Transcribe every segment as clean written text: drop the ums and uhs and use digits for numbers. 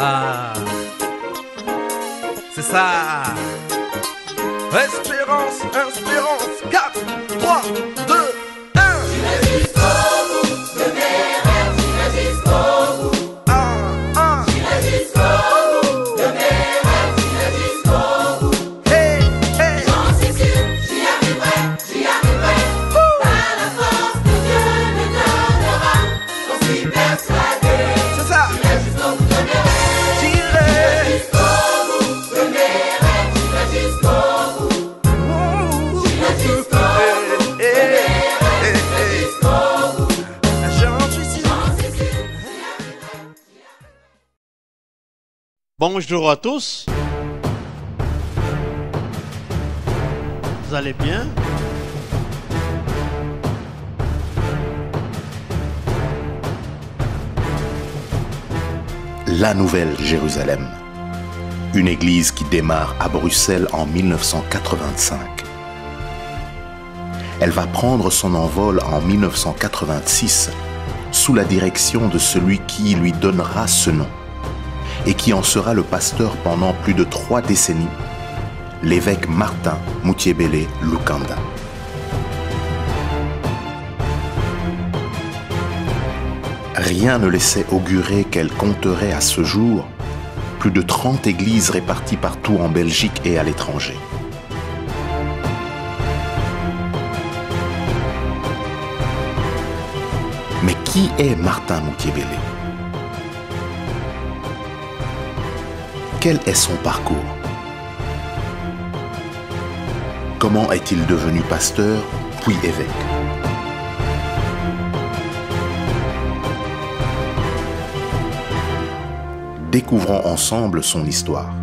Ah, c'est ça. Espérance, espérance. 4, 3, 2, 1. J'irai jusqu'au bout de mes rêves, j'irai jusqu'au bout. J'irai jusqu'au bout de mes rêves, j'irai jusqu'au bout. Hey, hey. J'en suis sûr, j'y arriverai, j'y arriverai. Par la force que Dieu me donnera, j'en suis persuadé. C'est ça. J'irai jusqu'au bout de mes rêves, J'irai jusqu'au bout de mes rêves, j'irai jusqu'au bout. J'irai jusqu'au bout de mes rêves, j'irai jusqu'au bout. J'en suis sûr. J'en suis sûr, j'y arriverai. Bonjour à tous. Vous allez bien? La Nouvelle Jérusalem, une église qui démarre à Bruxelles en 1985. Elle va prendre son envol en 1986 sous la direction de celui qui lui donnera ce nom et qui en sera le pasteur pendant plus de 3 décennies, l'évêque Martin Moutyebele Lukanda. Rien ne laissait augurer qu'elle compterait à ce jour plus de 30 églises réparties partout en Belgique et à l'étranger. Mais qui est Martin Moutyebele? Quel est son parcours? Comment est-il devenu pasteur puis évêque? Découvrons ensemble son histoire.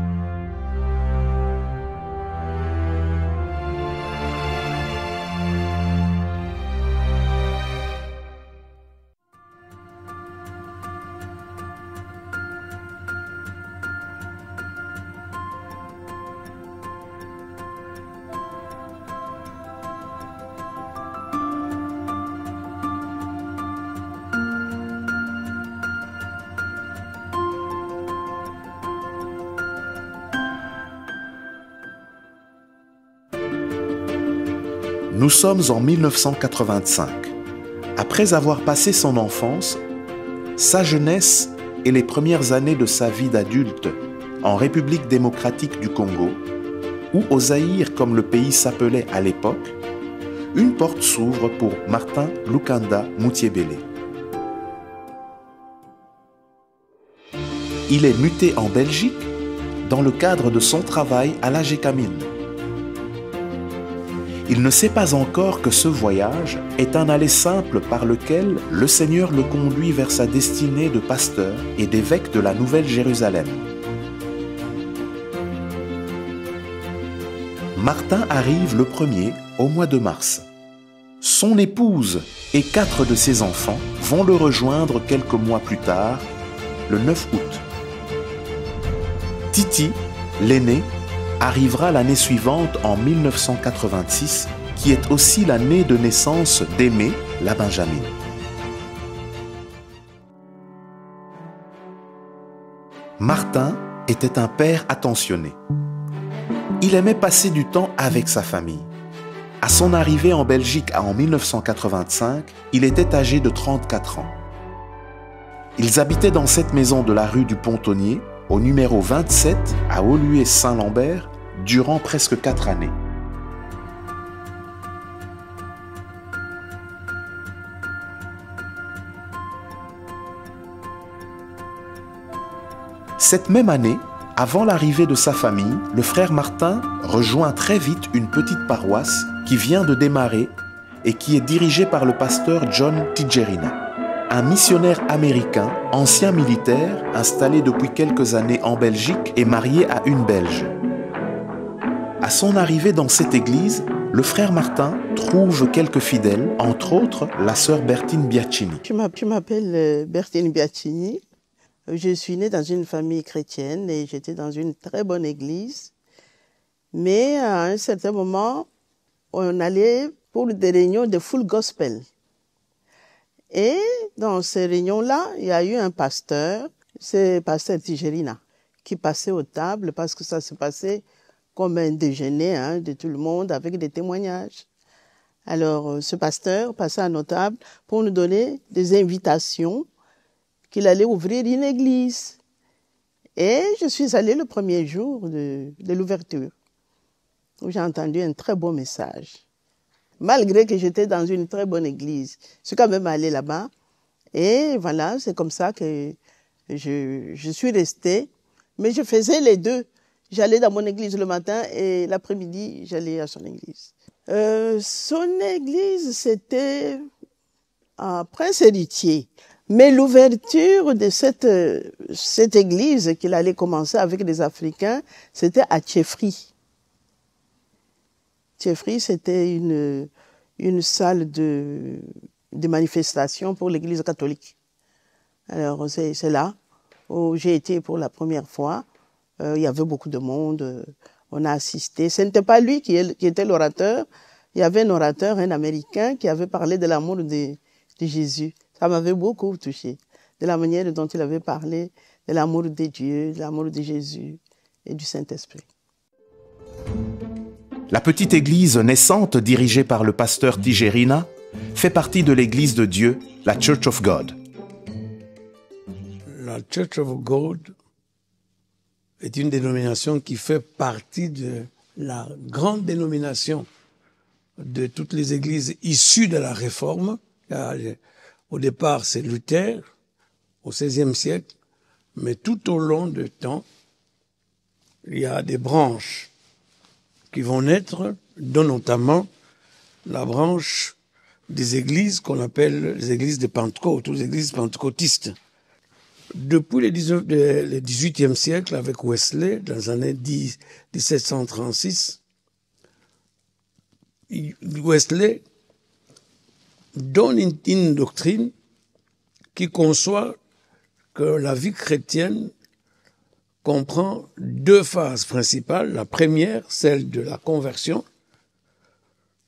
Nous sommes en 1985. Après avoir passé son enfance, sa jeunesse et les premières années de sa vie d'adulte en République démocratique du Congo, ou au Zaïre comme le pays s'appelait à l'époque, une porte s'ouvre pour Martin Lukanda Moutyebele. Il est muté en Belgique dans le cadre de son travail à la Gécamine. Il ne sait pas encore que ce voyage est un aller simple par lequel le Seigneur le conduit vers sa destinée de pasteur et d'évêque de la Nouvelle Jérusalem. Martin arrive le 1er au mois de mars. Son épouse et 4 de ses enfants vont le rejoindre quelques mois plus tard, le 9 août. Titi, l'aîné, arrivera l'année suivante en 1986, qui est aussi l'année de naissance d'Aimé, la Benjamine. Martin était un père attentionné. Il aimait passer du temps avec sa famille. À son arrivée en Belgique en 1985, il était âgé de 34 ans. Ils habitaient dans cette maison de la rue du Pontonnier, au numéro 27 à Olué-Saint-Lambert, durant presque 4 années. Cette même année, avant l'arrivée de sa famille, le frère Martin rejoint très vite une petite paroisse qui vient de démarrer et qui est dirigée par le pasteur John Tijerina, un missionnaire américain, ancien militaire, installé depuis quelques années en Belgique et marié à une Belge. À son arrivée dans cette église, le frère Martin trouve quelques fidèles, entre autres la sœur Bertine Biacchini. Je m'appelle Bertine Biacchini. Je suis née dans une famille chrétienne et j'étais dans une très bonne église. Mais à un certain moment, on allait pour des réunions de full gospel. Et dans ces réunions-là, il y a eu un pasteur, c'est pasteur Tijerina, qui passait aux tables parce que ça se passait comme un déjeuner de tout le monde avec des témoignages. Alors, ce pasteur passait à nos tables pour nous donner des invitations qu'il allait ouvrir une église. Et je suis allée le premier jour de l'ouverture, où j'ai entendu un très beau message. Malgré que j'étais dans une très bonne église, je suis quand même allée là-bas. Et voilà, c'est comme ça que je suis restée. Mais je faisais les deux. J'allais dans mon église le matin et l'après-midi, j'allais à son église. Son église, c'était à Prince-Héritier. Mais l'ouverture de cette église qu'il allait commencer avec des Africains, c'était à Tchefri. Tchefri, c'était une salle de manifestation pour l'église catholique. Alors, c'est là où j'ai été pour la première fois. Il y avait beaucoup de monde. On a assisté. Ce n'était pas lui qui était l'orateur. Il y avait un orateur, un Américain, qui avait parlé de l'amour de Jésus. Ça m'avait beaucoup touché. De la manière dont il avait parlé de l'amour de Dieu, de l'amour de Jésus et du Saint-Esprit. La petite église naissante dirigée par le pasteur Tijerina fait partie de l'église de Dieu, la Church of God. La Church of God est une dénomination qui fait partie de la grande dénomination de toutes les églises issues de la Réforme. Au départ, c'est Luther, au XVIe siècle, mais tout au long du temps, il y a des branches qui vont naître, dont notamment la branche des églises qu'on appelle les églises de Pentecôte, ou les églises pentecôtistes. Depuis le XVIIIe siècle, avec Wesley, dans les années 1736, Wesley donne une doctrine qui conçoit que la vie chrétienne comprend deux phases principales. La première, celle de la conversion,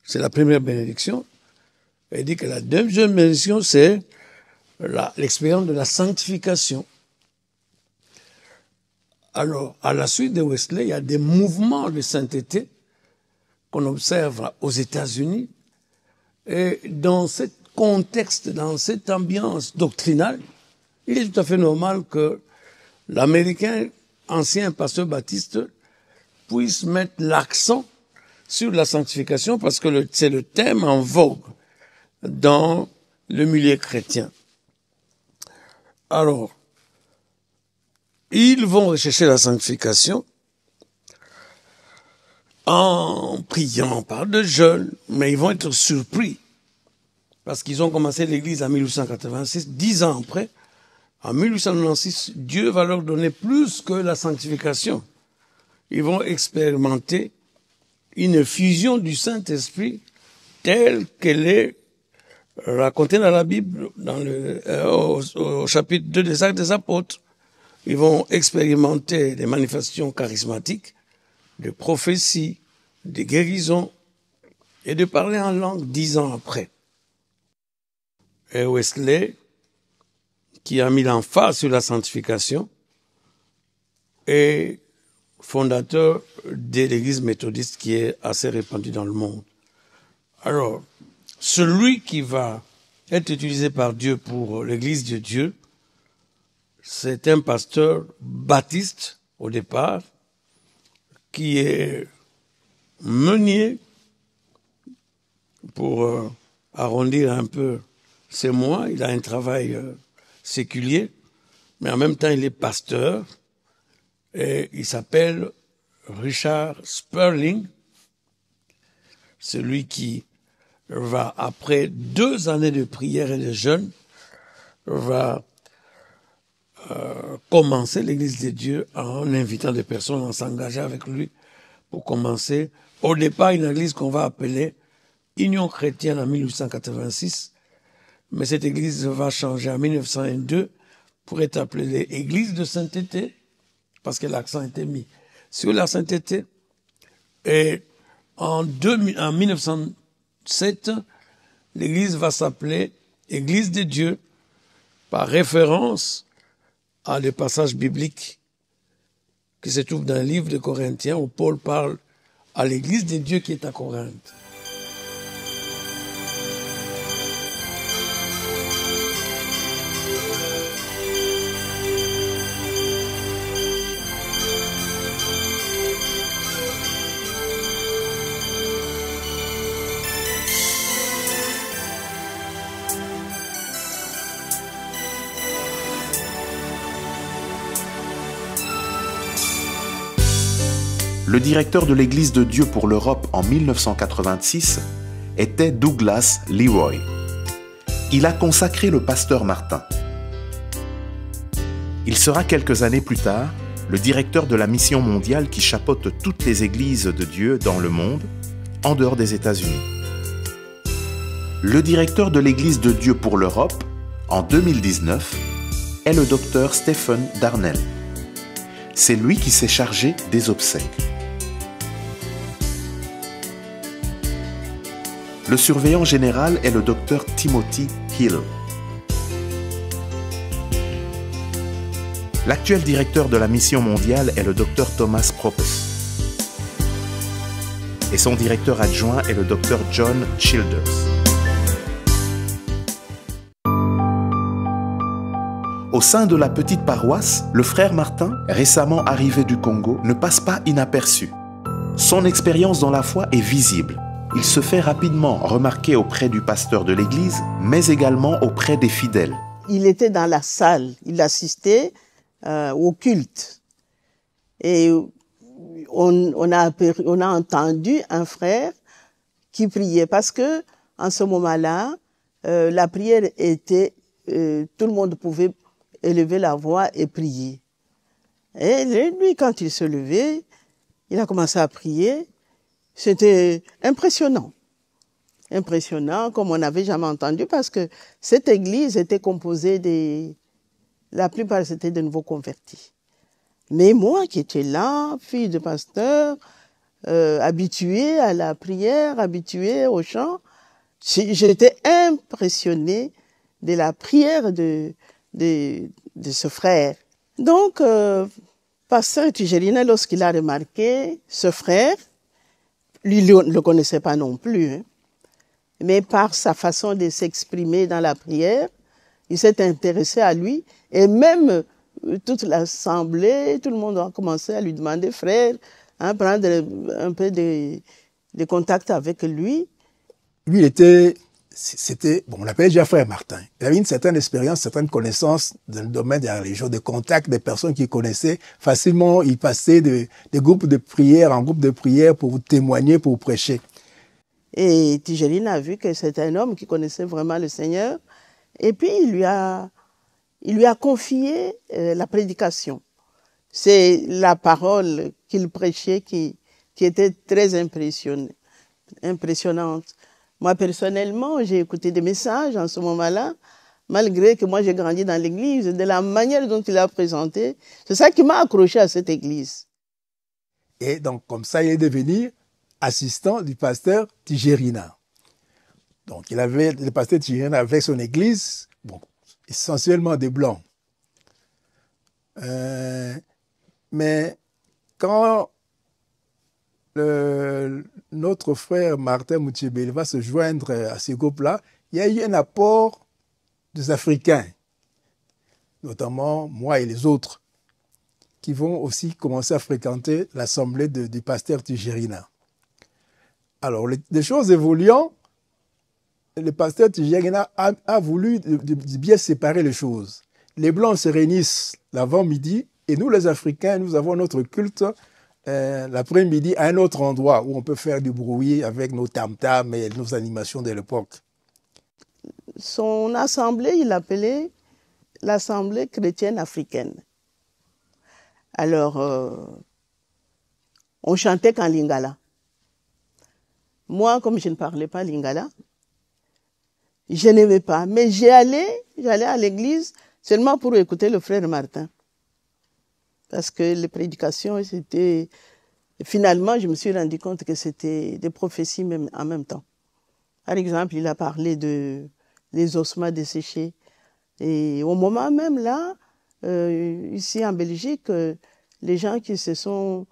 c'est la première bénédiction. Elle dit que la deuxième bénédiction, c'est l'expérience de la sanctification. Alors, à la suite de Wesley, il y a des mouvements de sainteté qu'on observe aux États-Unis. Et dans ce contexte, dans cette ambiance doctrinale, il est tout à fait normal que l'Américain, ancien pasteur baptiste, puisse mettre l'accent sur la sanctification parce que c'est le thème en vogue dans le milieu chrétien. Alors, ils vont rechercher la sanctification en priant par de jeûnes, mais ils vont être surpris parce qu'ils ont commencé l'église en 1886, 10 ans après. En 1896, Dieu va leur donner plus que la sanctification. Ils vont expérimenter une fusion du Saint-Esprit telle qu'elle est racontée dans la Bible, au chapitre 2 des Actes des Apôtres. Ils vont expérimenter des manifestations charismatiques, de prophéties, de guérisons, et de parler en langue 10 ans après. Et Wesley, qui a mis l'emphase sur la sanctification, est fondateur de l'église méthodiste qui est assez répandue dans le monde. Alors, celui qui va être utilisé par Dieu pour l'église de Dieu, c'est un pasteur baptiste au départ, qui est meunier, pour arrondir un peu ses mois. Il a un travail séculier, mais en même temps il est pasteur, et il s'appelle Richard Sperling, celui qui va, après 2 années de prière et de jeûne, va commencer l'église de Dieu en invitant des personnes à s'engager avec lui pour commencer. Au départ, une église qu'on va appeler Union chrétienne en 1886, mais cette église va changer en 1902 pour être appelée Église de sainteté, parce que l'accent était mis sur la sainteté. Et en 1905, 2007, l'église va s'appeler Église de Dieu, par référence à des passages bibliques qui se trouvent dans le livre de Corinthiens où Paul parle à l'église de Dieu qui est à Corinthe. Le directeur de l'Église de Dieu pour l'Europe en 1986 était Douglas Leroy. Il a consacré le pasteur Martin. Il sera quelques années plus tard le directeur de la mission mondiale qui chapeaute toutes les églises de Dieu dans le monde, en dehors des États-Unis. Le directeur de l'Église de Dieu pour l'Europe, en 2019, est le docteur Stephen Darnell. C'est lui qui s'est chargé des obsèques. Le surveillant général est le docteur Timothy Hill. L'actuel directeur de la mission mondiale est le docteur Thomas Propes. Et son directeur adjoint est le docteur John Childers. Au sein de la petite paroisse, le frère Martin, récemment arrivé du Congo, ne passe pas inaperçu. Son expérience dans la foi est visible. Il se fait rapidement remarquer auprès du pasteur de l'église, mais également auprès des fidèles. Il était dans la salle, il assistait au culte. Et on a entendu un frère qui priait parce que en ce moment-là, la prière était, tout le monde pouvait élever la voix et prier. Et lui, quand il se levait, il a commencé à prier. C'était impressionnant. Impressionnant, comme on n'avait jamais entendu, parce que cette église était composée la plupart c'était de nouveaux convertis. Mais moi qui étais là, fille de pasteur, habituée à la prière, habituée au chant, j'étais impressionnée de la prière de ce frère. Donc, pasteur Tijerina, lorsqu'il a remarqué ce frère, lui ne le connaissait pas non plus, hein, mais par sa façon de s'exprimer dans la prière, il s'est intéressé à lui, et même toute l'assemblée, tout le monde a commencé à lui demander, frère, hein, prendre un peu de contact avec lui. Lui, on l'appelait déjà frère Martin. Il avait une certaine expérience, une certaine connaissance dans le domaine de la religion, de contact des personnes qu'il connaissait. Facilement, il passait des groupes de prière en groupe de prière pour témoigner, pour prêcher. Et Tijerina a vu que c'était un homme qui connaissait vraiment le Seigneur. Et puis, il lui a confié la prédication. C'est la parole qu'il prêchait qui était très impressionnante. Moi, personnellement, j'ai écouté des messages en ce moment-là, malgré que moi, j'ai grandi dans l'église, de la manière dont il a présenté. C'est ça qui m'a accroché à cette église. Et donc, comme ça, il est devenu assistant du pasteur Tijerina. Donc, le pasteur Tijerina avec son église, bon, essentiellement des Blancs. Mais quand notre frère Martin Moutchébel va se joindre à ce groupe-là, il y a eu un apport des Africains, notamment moi et les autres, qui vont aussi commencer à fréquenter l'assemblée du pasteur Tijerina. Alors, les choses évoluant, le pasteur Tijerina a voulu de bien séparer les choses. Les Blancs se réunissent l'avant-midi et nous, les Africains, nous avons notre culte l'après-midi à un autre endroit où on peut faire du bruit avec nos tam-tams et nos animations de l'époque. Son assemblée, il l'appelait l'Assemblée chrétienne africaine. Alors, on chantait qu'en lingala. Moi, comme je ne parlais pas lingala, je n'aimais pas. Mais j'allais à l'église seulement pour écouter le frère Martin. Parce que les prédications, c'était... Finalement, je me suis rendu compte que c'était des prophéties même en même temps. Par exemple, il a parlé des ossements desséchés. Et au moment même là, ici en Belgique, les gens qui se sont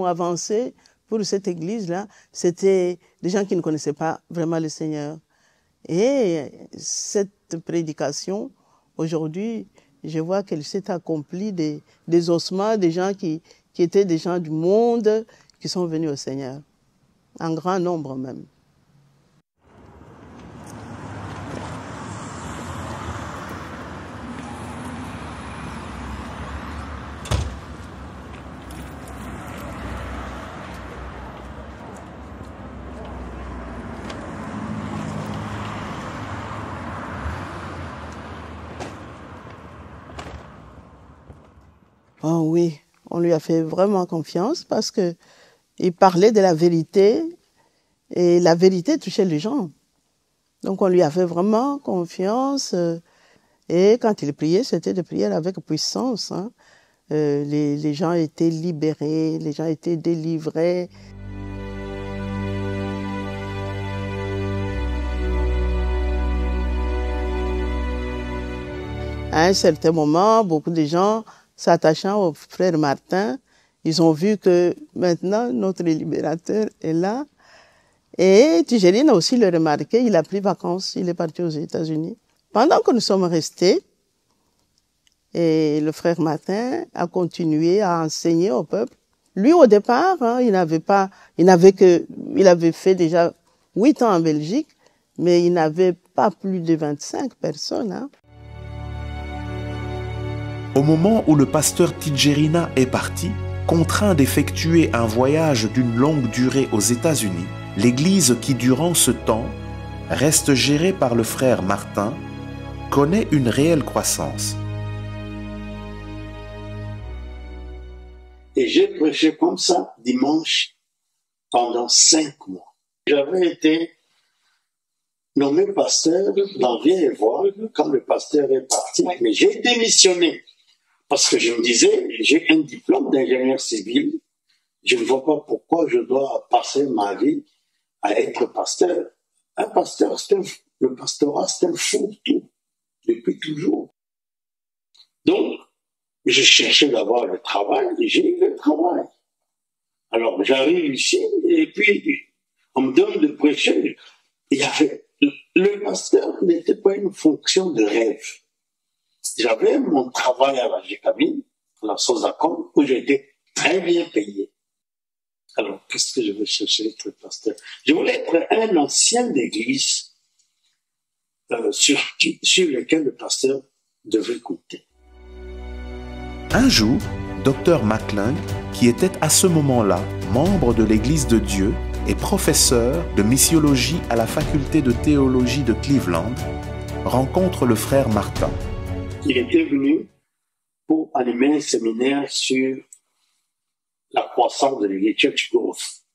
avancés pour cette église-là, c'était des gens qui ne connaissaient pas vraiment le Seigneur. Et cette prédication, aujourd'hui, je vois qu'elle s'est accomplie des ossements, des gens qui étaient des gens du monde, qui sont venus au Seigneur, en grand nombre même. Oh oui, on lui a fait vraiment confiance parce que il parlait de la vérité et la vérité touchait les gens. Donc on lui a fait vraiment confiance et quand il priait, c'était de prière avec puissance. Hein. Les gens étaient libérés, les gens étaient délivrés. À un certain moment, beaucoup de gens s'attachant au frère Martin, ils ont vu que maintenant notre libérateur est là. Et Tijerina a aussi le remarqué, il a pris vacances, il est parti aux États-Unis. Pendant que nous sommes restés, et le frère Martin a continué à enseigner au peuple. Lui, au départ, hein, il avait fait déjà 8 ans en Belgique, mais il n'avait pas plus de 25 personnes. Hein. Au moment où le pasteur Tijerina est parti, contraint d'effectuer un voyage d'une longue durée aux États-Unis, l'Église qui, durant ce temps, reste gérée par le frère Martin, connaît une réelle croissance. Et j'ai prêché comme ça dimanche pendant 5 mois. J'avais été nommé pasteur dans Vieille-Voile quand le pasteur est parti, mais j'ai démissionné. Parce que je me disais, j'ai un diplôme d'ingénieur civil, je ne vois pas pourquoi je dois passer ma vie à être pasteur. Un pasteur, le pastorat, c'est un fourre-tout, depuis toujours. Donc, je cherchais d'avoir le travail, et j'ai eu le travail. Alors, j'arrive ici, et puis, on me donne de prêcher. Le pasteur n'était pas une fonction de rêve. J'avais mon travail à la GKB, à la Sozacom, où j'étais très bien payé. Alors, qu'est-ce que je veux chercher être pasteur? Je voulais être un ancien d'église sur lequel le pasteur devait compter. Un jour, Dr McClung, qui était à ce moment-là membre de l'Église de Dieu et professeur de missiologie à la faculté de théologie de Cleveland, rencontre le frère Martin. Il était venu pour animer un séminaire sur la croissance de l'Église, Church Growth.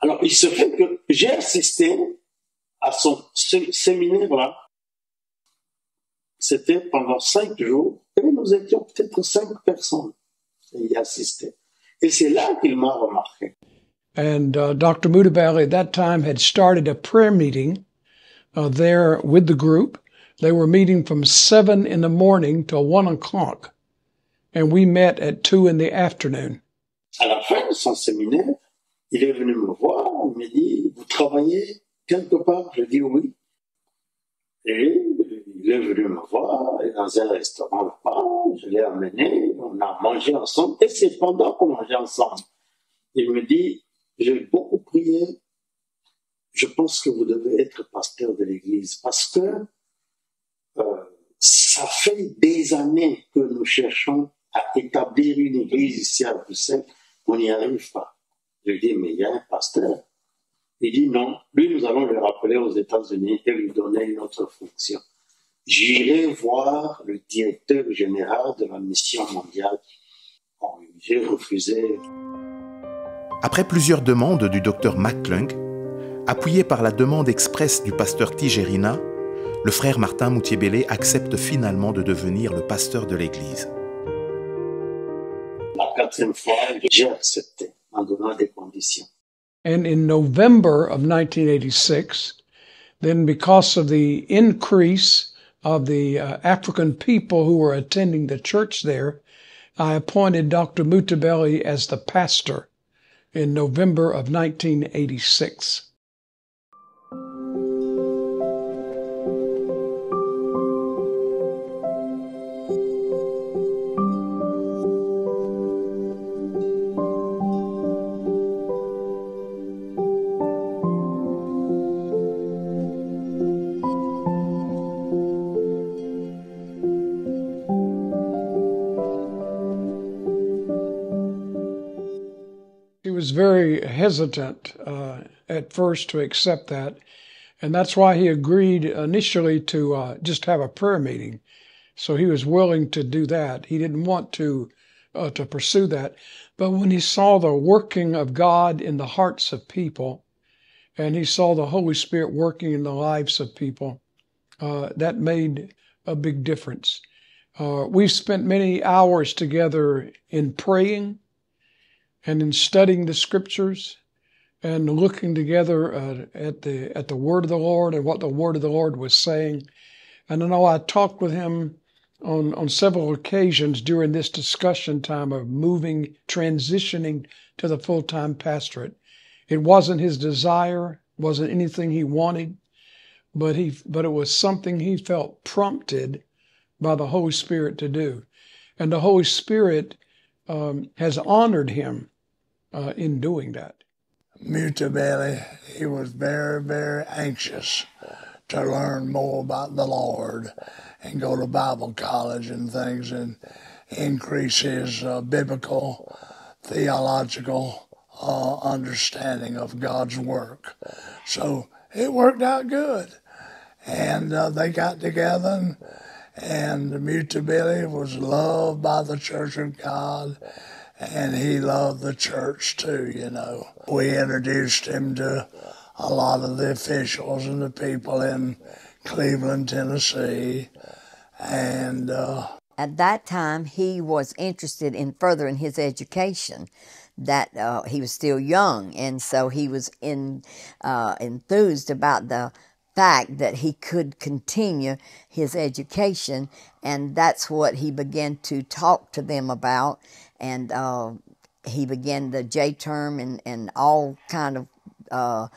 Alors, il se fait que j'ai assisté à son séminaire-là. C'était pendant 5 jours, et nous étions peut-être 5 personnes à y assister. Et c'est là qu'il m'a remarqué. And Dr. Mudaberry at that time had started a prayer meeting there with the group. They were meeting from 7 in the morning till 1 o'clock. And we met at 2 in the afternoon. À la fin de son séminaire, il est venu me voir, il me dit, vous travaillez quelque part? Je dis oui. Et il est venu me voir dans un restaurant là-bas, je l'ai amené, on a mangé ensemble, et c'est pendant qu'on mangeait ensemble. Il me dit, j'ai beaucoup prié, je pense que vous devez être pasteur de l'église, parce que ça fait des années que nous cherchons à établir une église ici à Bruxelles, on n'y arrive pas. Je dis, mais il y a un pasteur. Il dit non, lui nous allons le rappeler aux États-Unis et lui donner une autre fonction. J'irai voir le directeur général de la mission mondiale. Bon, j'ai refusé. Après plusieurs demandes du docteur McClung, appuyé par la demande expresse du pasteur Tijerina, le frère Martin Moutier-Bellé accepte finalement de devenir le pasteur de l'Église. La 4e fois, j'ai accepté en donnant des conditions. And in November of 1986, then because of the increase of the African people who were attending the church there, I appointed Dr. Mutabeli as the pastor in November of 1986. He was very hesitant at first to accept that, and that's why he agreed initially to just have a prayer meeting. So he was willing to do that. He didn't want to pursue that, but when he saw the working of God in the hearts of people, and he saw the Holy Spirit working in the lives of people, that made a big difference. We've spent many hours together in praying and in studying the scriptures and looking together at the word of the Lord and what the word of the Lord was saying. And I know I talked with him on several occasions during this discussion time of transitioning to the full-time pastorate. It wasn't his desire, wasn't anything he wanted, but it was something he felt prompted by the Holy Spirit to do. And the Holy Spirit has honored him in doing that. Mutabeli, he was very, very anxious to learn more about the Lord and go to Bible college and things and increase his biblical, theological understanding of God's work. So it worked out good. And they got together, and Mutabeli was loved by the Church of God, and he loved the church too, you know. We introduced him to a lot of the officials and the people in Cleveland, Tennessee, and at that time, he was interested in furthering his education. That he was still young, and so he was enthused about the fact that he could continue his education, and that's what he began to talk to them about. And he began the J-term and all kind of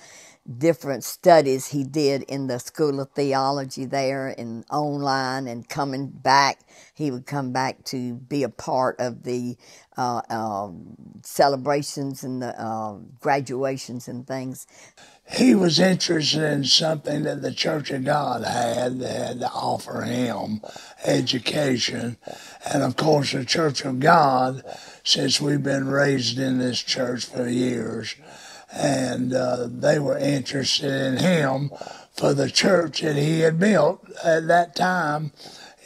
different studies he did in the School of Theology there and online, and coming back, he would come back to be a part of the celebrations and the graduations and things. He was interested in something that the Church of God had to offer him, education. And of course the Church of God, since we've been raised in this church for years, and they were interested in him for the church that he had built at that time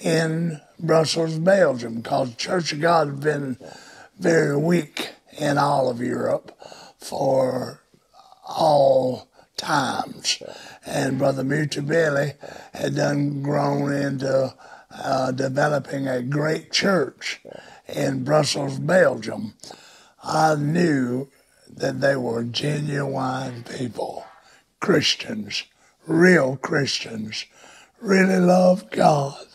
in Brussels, Belgium, because the Church of God had been very weak in all of Europe for all times. And Brother Mutabeli had grown into developing a great church in Brussels, Belgium. I knew that they were genuine people, Christians, real Christians, really loved God,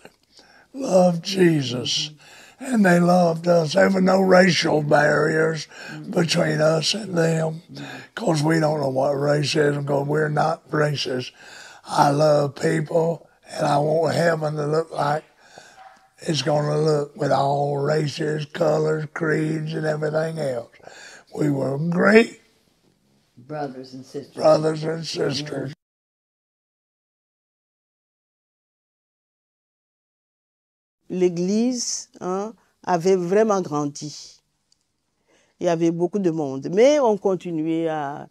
loved Jesus, and they loved us. There were no racial barriers between us and them, because we don't know what race is, because we're not racist. I love people, and I want heaven to look like it's going to look with all races, colors, creeds, and everything else. We were great brothers and sisters. Brothers and sisters. L'église avait vraiment grandi. Il y avait beaucoup de monde. Mais on continuait à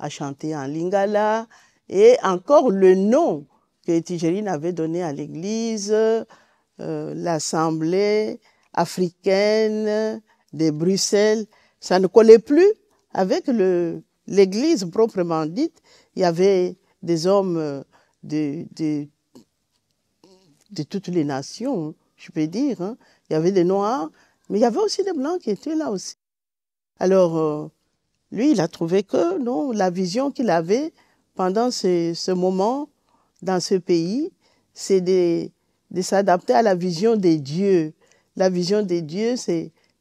chanter en lingala. Et encore le nom que Tijerina avait donné à l'église, l'Assemblée africaine de Bruxelles, ça ne collait plus avec l'église proprement dite. Il y avait des hommes de toutes les nations, je peux dire. Il y avait des Noirs, mais il y avait aussi des Blancs qui étaient là aussi. Alors, lui, il a trouvé que non, la vision qu'il avait pendant ce moment dans ce pays, c'est de s'adapter à la vision des dieux. La vision des dieux,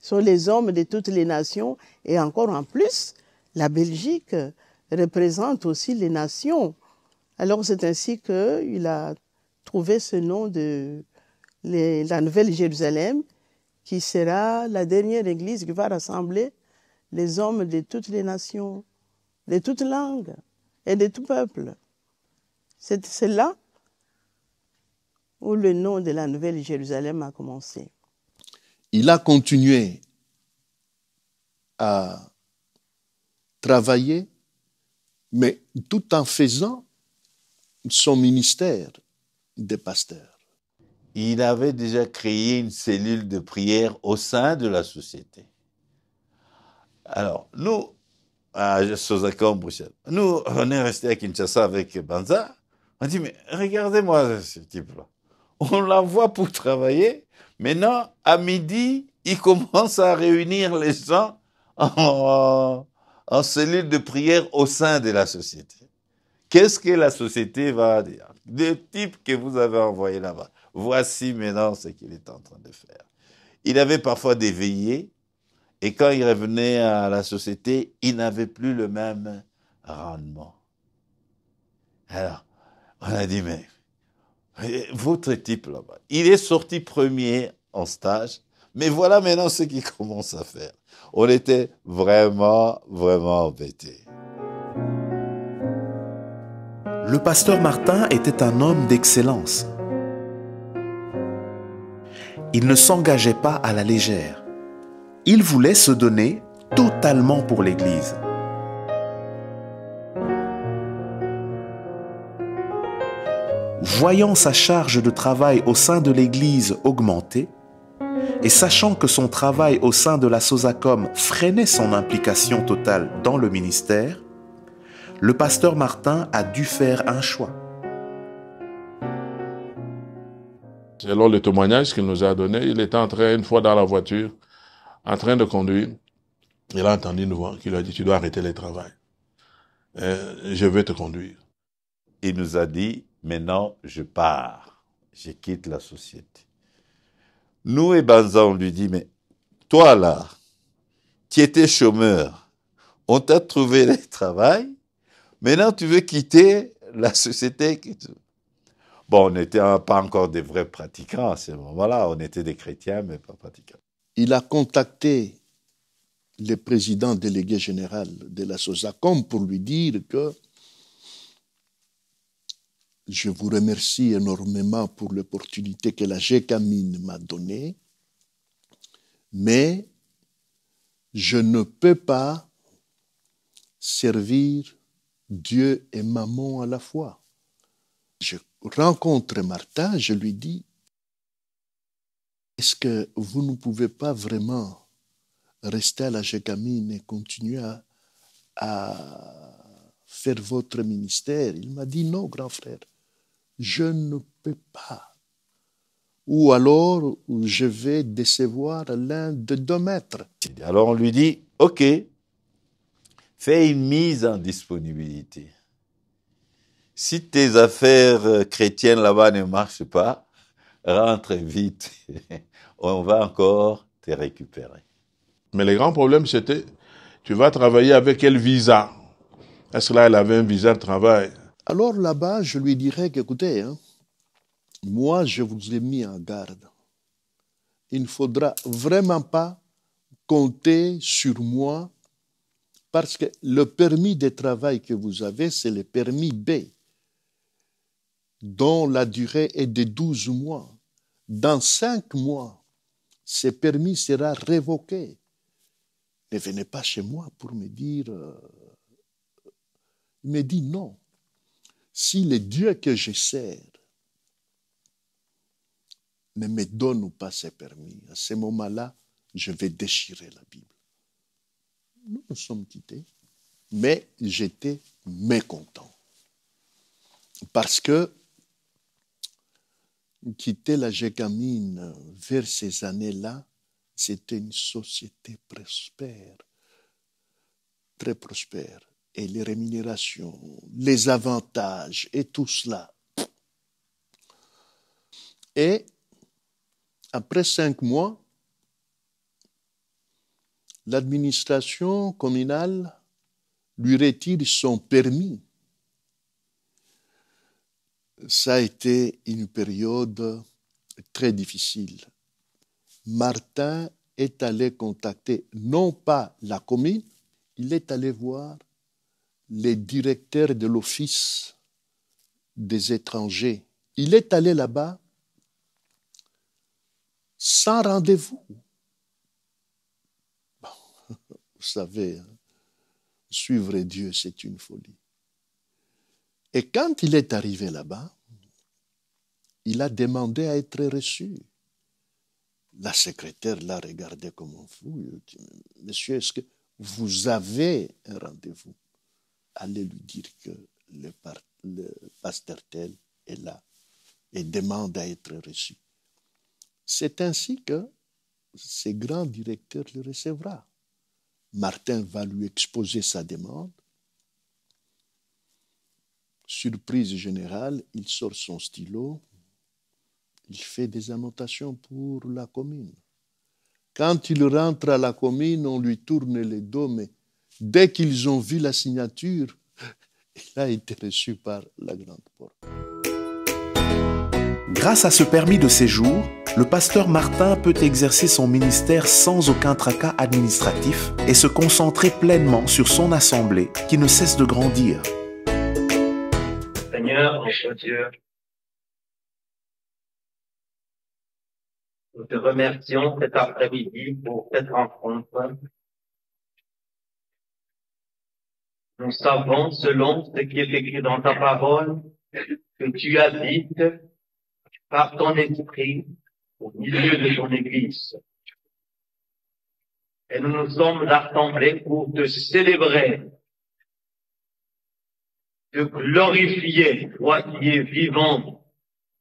sont les hommes de toutes les nations. Et encore en plus, la Belgique représente aussi les nations. Alors c'est ainsi qu'il a trouvé ce nom de la Nouvelle Jérusalem, qui sera la dernière église qui va rassembler les hommes de toutes les nations, de toutes langues et de tout peuple. C'est là où le nom de la Nouvelle Jérusalem a commencé. Il a continué à travailler, mais tout en faisant son ministère de pasteur. Il avait déjà créé une cellule de prière au sein de la société. Alors, nous, à Sosacom, Bruxelles, nous, on est resté à Kinshasa avec Banza. On dit, mais regardez-moi ce type-là. On l'envoie pour travailler. Maintenant, à midi, il commence à réunir les gens en cellule de prière au sein de la société. Qu'est-ce que la société va dire? Le type que vous avez envoyé là-bas, voici maintenant ce qu'il est en train de faire. Il avait parfois des veillées, et quand il revenait à la société, il n'avait plus le même rendement. Alors, on a dit, mais votre type là-bas, il est sorti premier en stage, mais voilà maintenant ce qu'il commence à faire. On était vraiment, vraiment embêtés. Le pasteur Martin était un homme d'excellence. Il ne s'engageait pas à la légère. Il voulait se donner totalement pour l'Église. Voyant sa charge de travail au sein de l'Église augmenter, et sachant que son travail au sein de la Sosacom freinait son implication totale dans le ministère, le pasteur Martin a dû faire un choix. Selon le témoignage qu'il nous a donné, il était en train, une fois dans la voiture, en train de conduire. Il a entendu une voix qui lui a dit, tu dois arrêter le travail. Je vais te conduire. Il nous a dit, maintenant, je pars. Je quitte la société. Nous et Banza, on lui dit, mais toi là, tu étais chômeur. On t'a trouvé le travail. Maintenant, tu veux quitter la société. Bon, on n'était pas encore des vrais pratiquants à ce moment-là. On était des chrétiens, mais pas pratiquants. Il a contacté le président délégué général de la Sosacom pour lui dire que je vous remercie énormément pour l'opportunité que la GECAMINE m'a donnée, mais je ne peux pas servir Dieu et Maman à la fois. Je rencontre Martin, je lui dis, est-ce que vous ne pouvez pas vraiment rester à la GECAMINE et continuer à faire votre ministère? Il m'a dit, non, grand frère, je ne peux pas. Ou alors, je vais décevoir l'un de 2 maîtres. Alors on lui dit, ok, fais une mise en disponibilité. Si tes affaires chrétiennes là-bas ne marchent pas, rentre vite. On va encore te récupérer. Mais le grand problème, c'était, tu vas travailler avec quel visa? Est-ce que là, elle avait un visa de travail? Alors là-bas, je lui dirais qu'écoutez, moi, je vous ai mis en garde. Il ne faudra vraiment pas compter sur moi parce que le permis de travail que vous avez, c'est le permis B, dont la durée est de 12 mois. Dans 5 mois, ce permis sera révoqué. Ne venez pas chez moi pour me dire... Il me dit non. Si le Dieu que je sers ne me donne pas ce permis, à ce moment-là, je vais déchirer la Bible. Nous nous sommes quittés, mais j'étais mécontent. Parce que quitter la GECAMINE vers ces années-là, c'était une société prospère. très prospère. Et les rémunérations, les avantages et tout cela. Et après 5 mois, l'administration communale lui retire son permis. Ça a été une période très difficile. Martin est allé contacter non pas la commune, il est allé voir les directeurs de l'office des étrangers. Il est allé là-bas sans rendez-vous. Bon, vous savez, suivre Dieu, c'est une folie. Et quand il est arrivé là-bas, il a demandé à être reçu. La secrétaire l'a regardé comme un fou. Il dit, monsieur, est-ce que vous avez un rendez-vous? Allez lui dire que le pasteur tel est là et demande à être reçu. C'est ainsi que ce grand directeur le recevra. Martin va lui exposer sa demande. Surprise générale, il sort son stylo, il fait des annotations pour la commune. Quand il rentre à la commune, on lui tourne le dos, mais dès qu'ils ont vu la signature, il a été reçu par la grande porte. Grâce à ce permis de séjour, le pasteur Martin peut exercer son ministère sans aucun tracas administratif et se concentrer pleinement sur son assemblée qui ne cesse de grandir. Seigneur, notre Dieu, nous te remercions cet après-midi pour cette rencontre. Nous savons, selon ce qui est écrit dans ta parole, que tu habites par ton esprit au milieu de ton Église. Et nous nous sommes rassemblés pour te célébrer, te glorifier, toi qui es vivant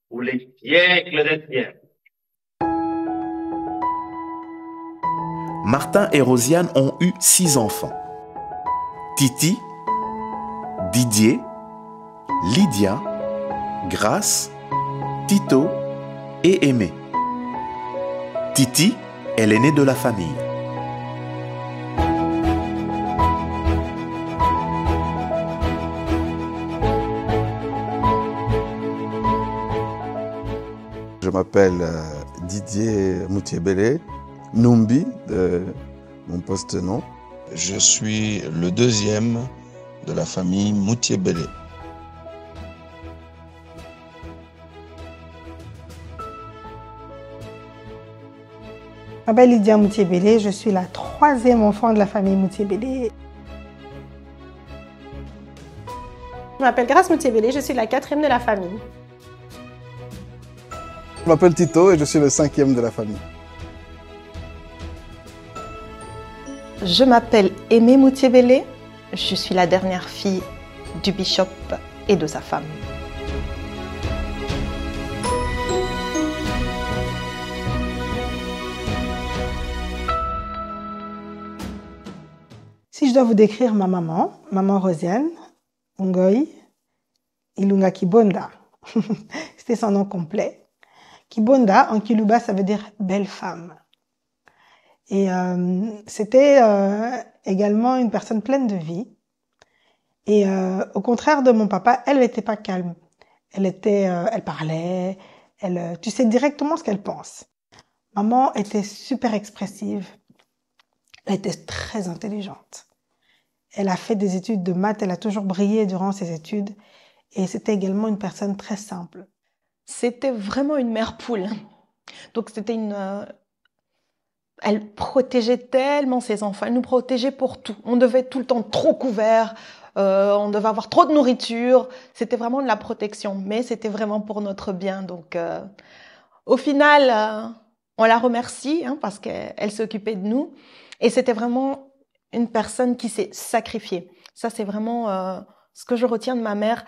pour les siècles des siècles. Martin et Rosiane ont eu 6 enfants. Titi, Didier, Lydia, Grace, Tito et Aimé. Titi est l'aîné de la famille. Je m'appelle Didier Moutiébélé, Numbi de mon poste-nom. Je suis le deuxième de la famille Moutiébélé. Je m'appelle Lydia Moutiébélé, je suis la 3e enfant de la famille Moutiébélé. Je m'appelle Grace Moutiébélé, je suis la 4e de la famille. Je m'appelle Tito et je suis le 5e de la famille. Je m'appelle Aimé Moutiébélé, je suis la dernière fille du bishop et de sa femme. Si je dois vous décrire ma maman Rosiane, Ongoy, Ilunga Kibonda, c'était son nom complet. Kibonda, en Kiluba, ça veut dire belle femme. Et c'était également une personne pleine de vie. Et au contraire de mon papa, elle n'était pas calme. Elle parlait, tu sais directement ce qu'elle pense. Maman était super expressive. Elle était très intelligente. Elle a fait des études de maths, elle a toujours brillé durant ses études. Et c'était également une personne très simple. C'était vraiment une mère poule. Donc c'était elle protégeait tellement ses enfants, elle nous protégeait pour tout. On devait être tout le temps trop couvert, on devait avoir trop de nourriture. C'était vraiment de la protection, mais c'était vraiment pour notre bien. Donc au final, on la remercie parce qu'elle s'occupait de nous. Et c'était vraiment une personne qui s'est sacrifiée. Ça, c'est vraiment ce que je retiens de ma mère.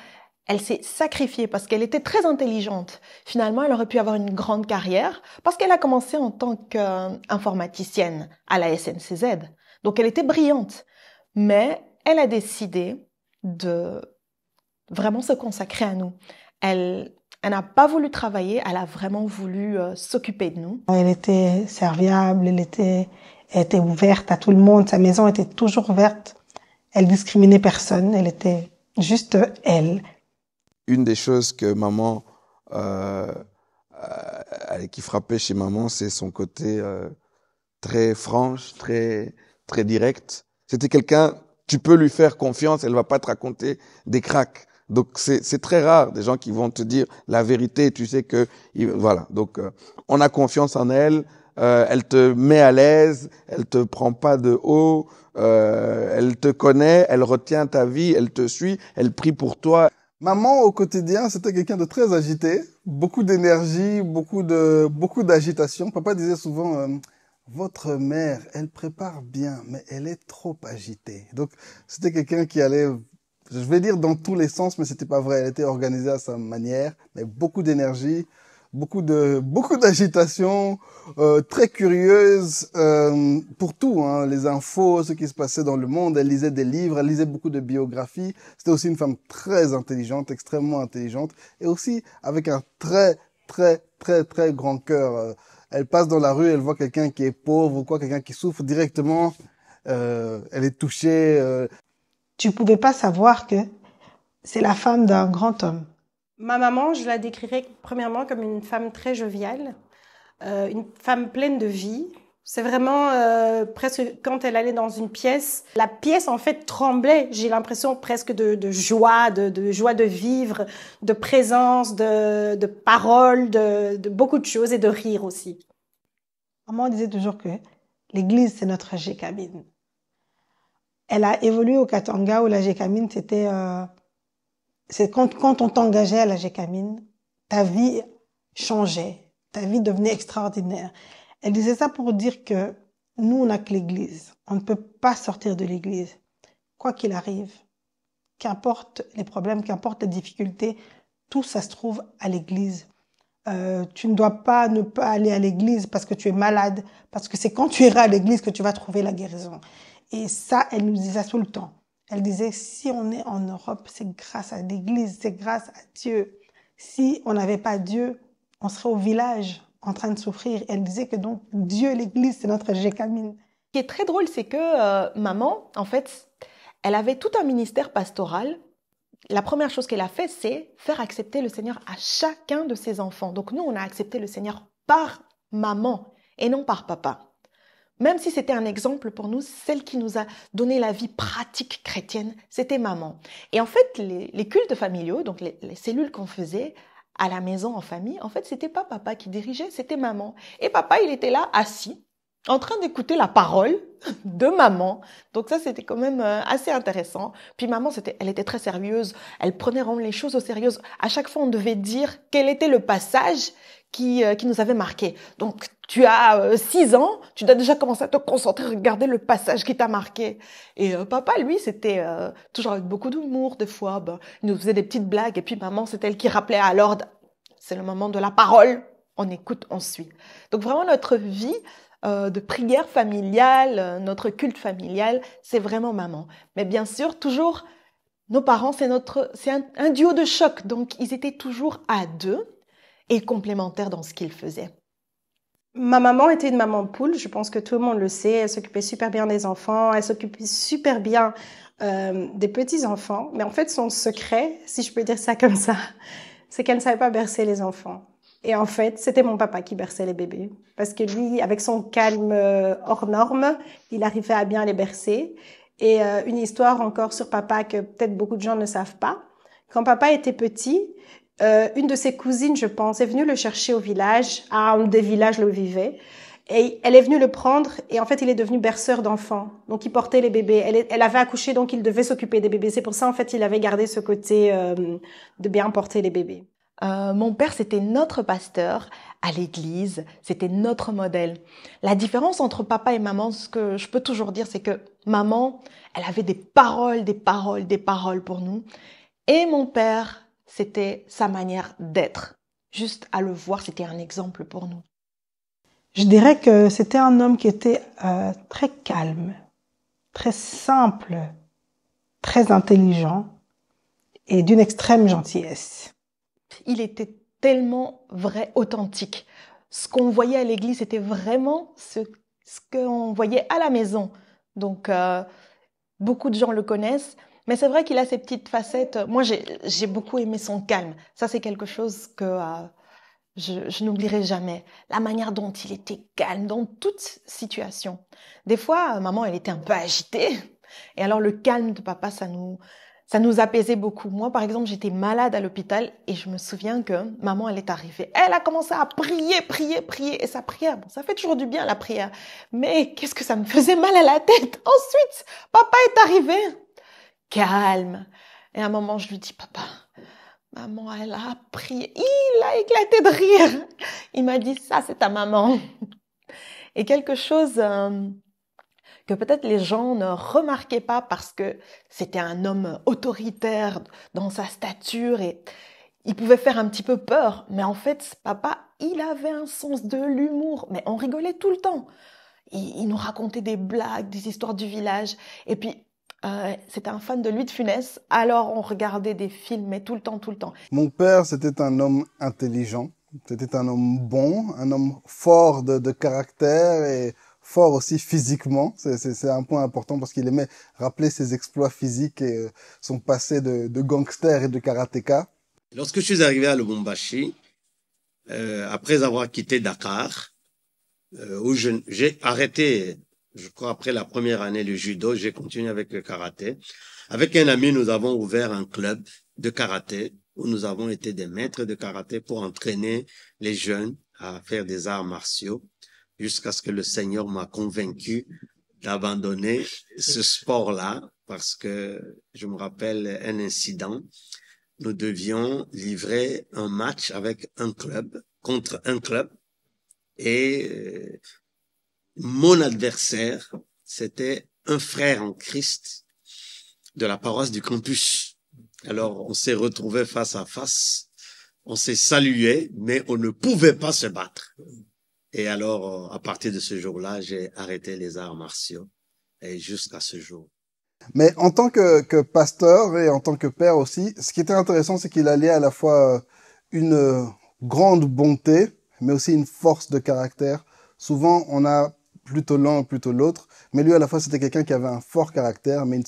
Elle s'est sacrifiée parce qu'elle était très intelligente. Finalement, elle aurait pu avoir une grande carrière parce qu'elle a commencé en tant qu'informaticienne à la SNCZ. Donc, elle était brillante. Mais elle a décidé de vraiment se consacrer à nous. Elle n'a pas voulu travailler, elle a vraiment voulu s'occuper de nous. Elle était serviable, elle était ouverte à tout le monde. Sa maison était toujours ouverte. Elle discriminait personne, elle était juste elle. Une des choses que maman, qui frappait chez maman, c'est son côté très franche, très direct. C'était quelqu'un, tu peux lui faire confiance, elle va pas te raconter des cracks. Donc c'est très rare des gens qui vont te dire la vérité. Tu sais que voilà. Donc on a confiance en elle. Elle te met à l'aise. Elle te prend pas de haut. Elle te connaît. Elle retient ta vie. Elle te suit. Elle prie pour toi. Maman, au quotidien, c'était quelqu'un de très agité, beaucoup d'énergie, beaucoup d'agitation. Papa disait souvent, votre mère, elle prépare bien, mais elle est trop agitée. Donc, c'était quelqu'un qui allait, je vais dire dans tous les sens, mais c'était pas vrai. Elle était organisée à sa manière, mais beaucoup d'énergie, beaucoup d'agitation, très curieuse pour tout, hein, les infos, ce qui se passait dans le monde. Elle lisait des livres, elle lisait beaucoup de biographies. C'était aussi une femme très intelligente, extrêmement intelligente, et aussi avec un très grand cœur. Elle passe dans la rue, elle voit quelqu'un qui est pauvre ou quoi, quelqu'un qui souffre directement, elle est touchée. Tu pouvais pas savoir que c'est la femme d'un grand homme. Ma maman, je la décrirais premièrement comme une femme très joviale, une femme pleine de vie. C'est vraiment presque quand elle allait dans une pièce, la pièce en fait tremblait. J'ai l'impression presque de joie, de joie de vivre, de présence, de paroles, de beaucoup de choses et de rire aussi. Maman disait toujours que l'église c'est notre Gécamine. Elle a évolué au Katanga où la Gécamine c'était c'est quand on t'engageait à la Gécamine, ta vie changeait, ta vie devenait extraordinaire. Elle disait ça pour dire que nous, on n'a que l'église. On ne peut pas sortir de l'église. Quoi qu'il arrive, qu'importe les problèmes, qu'importe les difficultés, tout ça se trouve à l'église. Tu ne dois pas ne pas aller à l'église parce que tu es malade, parce que c'est quand tu iras à l'église que tu vas trouver la guérison. Et ça, elle nous disait ça tout le temps. Elle disait, si on est en Europe, c'est grâce à l'église, c'est grâce à Dieu. Si on n'avait pas Dieu, on serait au village en train de souffrir. Elle disait que donc Dieu et l'église, c'est notre Gécamine. Ce qui est très drôle, c'est que maman, en fait, elle avait tout un ministère pastoral. La première chose qu'elle a fait, c'est faire accepter le Seigneur à chacun de ses enfants. Donc nous, on a accepté le Seigneur par maman et non par papa. Même si c'était un exemple pour nous, celle qui nous a donné la vie pratique chrétienne, c'était maman. Et en fait, les cultes familiaux, donc les cellules qu'on faisait à la maison en famille, en fait, c'était pas papa qui dirigeait, c'était maman. Et papa, il était là, assis, en train d'écouter la parole de maman. Donc ça, c'était quand même assez intéressant. Puis maman, elle était très sérieuse. Elle prenait vraiment les choses au sérieux. À chaque fois, on devait dire quel était le passage qui nous avait marqué. Donc, tu as 6 ans, tu dois déjà commencer à te concentrer, regarder le passage qui t'a marqué. Et papa, lui, c'était toujours avec beaucoup d'humour. Des fois, il nous faisait des petites blagues. Et puis maman, c'est elle qui rappelait à l'ordre. C'est le moment de la parole. On écoute, on suit. Donc vraiment, notre vie de prière familiale, notre culte familial, c'est vraiment maman. Mais bien sûr, toujours, nos parents, c'est un duo de choc. Donc, ils étaient toujours à deux et complémentaires dans ce qu'ils faisaient. Ma maman était une maman poule, je pense que tout le monde le sait. Elle s'occupait super bien des enfants, elle s'occupait super bien des petits-enfants. Mais en fait, son secret, si je peux dire ça comme ça, c'est qu'elle ne savait pas bercer les enfants. Et en fait, c'était mon papa qui berçait les bébés. Parce que lui, avec son calme hors norme, il arrivait à bien les bercer. Et une histoire encore sur papa que peut-être beaucoup de gens ne savent pas. Quand papa était petit, une de ses cousines, je pense, est venue le chercher au village, à un des villages où il vivait. Et elle est venue le prendre et en fait, il est devenu berceur d'enfants. Donc, il portait les bébés. Elle avait accouché, donc il devait s'occuper des bébés. C'est pour ça, en fait, il avait gardé ce côté de bien porter les bébés. Mon père, c'était notre pasteur à l'église, c'était notre modèle. La différence entre papa et maman, ce que je peux toujours dire, c'est que maman, elle avait des paroles pour nous. Et mon père, c'était sa manière d'être. Juste à le voir, c'était un exemple pour nous. Je dirais que c'était un homme qui était très calme, très simple, très intelligent et d'une extrême gentillesse. Il était tellement vrai, authentique. Ce qu'on voyait à l'église, c'était vraiment ce qu'on voyait à la maison. Donc, beaucoup de gens le connaissent. Mais c'est vrai qu'il a ces petites facettes. Moi, j'ai beaucoup aimé son calme. Ça, c'est quelque chose que je n'oublierai jamais. La manière dont il était calme dans toute situation. Des fois, maman, elle était un peu agitée. Et alors, le calme de papa, ça nous apaisait beaucoup. Moi, par exemple, j'étais malade à l'hôpital et je me souviens que maman, elle est arrivée. Elle a commencé à prier. Et sa prière, bon, ça fait toujours du bien, la prière. Mais qu'est-ce que ça me faisait mal à la tête. Ensuite, papa est arrivé. Calme. Et à un moment, je lui dis, papa, maman, elle a prié. Il a éclaté de rire. Il m'a dit, ça, c'est ta maman. Et quelque chose que peut-être les gens ne remarquaient pas parce que c'était un homme autoritaire dans sa stature et il pouvait faire un petit peu peur. Mais en fait, papa, il avait un sens de l'humour. Mais on rigolait tout le temps. Il nous racontait des blagues, des histoires du village. Et puis, c'était un fan de Louis de Funès, alors on regardait des films, mais tout le temps. Mon père, c'était un homme intelligent, c'était un homme bon, un homme fort de caractère et fort aussi physiquement. C'est un point important parce qu'il aimait rappeler ses exploits physiques et son passé de gangster et de karatéka. Lorsque je suis arrivé à Lubumbashi, après avoir quitté Dakar, où j'ai arrêté, je crois après la première année le judo, j'ai continué avec le karaté. Avec un ami, nous avons ouvert un club de karaté où nous avons été des maîtres de karaté pour entraîner les jeunes à faire des arts martiaux jusqu'à ce que le Seigneur m'a convaincu d'abandonner ce sport-là parce que je me rappelle un incident. Nous devions livrer un match avec un club contre un club et mon adversaire, c'était un frère en Christ de la paroisse du campus. Alors, on s'est retrouvés face à face, on s'est salué, mais on ne pouvait pas se battre. Et alors, à partir de ce jour-là, j'ai arrêté les arts martiaux, et jusqu'à ce jour. Mais en tant que pasteur et en tant que père aussi, ce qui était intéressant, c'est qu'il alliait à la fois une grande bonté, mais aussi une force de caractère. Souvent, on a plutôt l'un ou plutôt l'autre, mais lui, à la fois, c'était quelqu'un qui avait un fort caractère, mais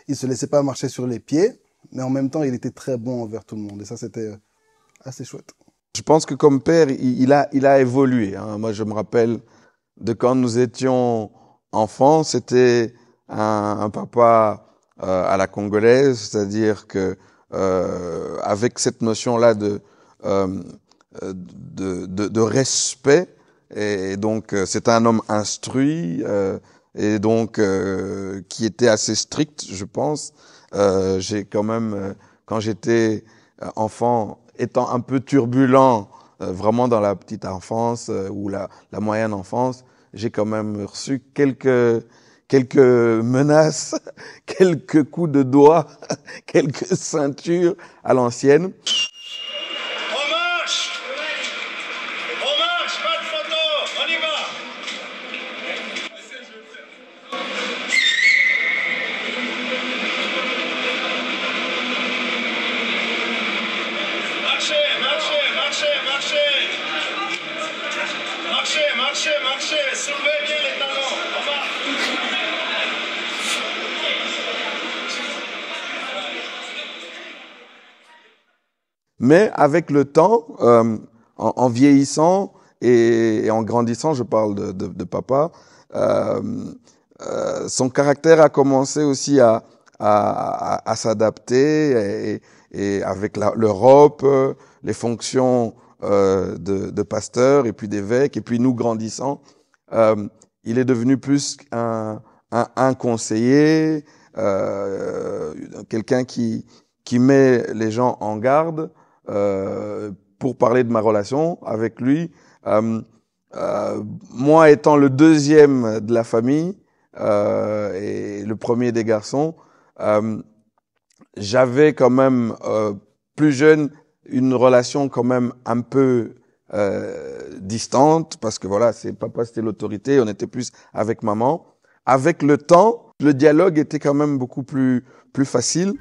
il se laissait pas marcher sur les pieds, mais en même temps, il était très bon envers tout le monde, et ça, c'était assez chouette. Je pense que comme père, il a évolué. Hein. Moi, je me rappelle de quand nous étions enfants, c'était un papa à la congolaise, c'est-à-dire que avec cette notion-là de respect, et donc c'est un homme instruit et donc qui était assez strict, je pense. J'ai quand même, quand j'étais enfant, étant un peu turbulent, vraiment dans la petite enfance ou la moyenne enfance, j'ai quand même reçu quelques menaces, quelques coups de doigt, quelques ceintures à l'ancienne. Marchez, soulevez bien les talons. Mais avec le temps, en vieillissant et en grandissant, je parle de papa, son caractère a commencé aussi à s'adapter et avec l'Europe, les fonctions de pasteur et puis d'évêque, et puis nous grandissant, il est devenu plus un conseiller, quelqu'un qui met les gens en garde pour parler de ma relation avec lui. Moi étant le deuxième de la famille et le premier des garçons, j'avais quand même plus jeune une relation quand même un peu distante parce que voilà, papa c'était l'autorité, on était plus avec maman. Avec le temps, le dialogue était quand même beaucoup plus facile.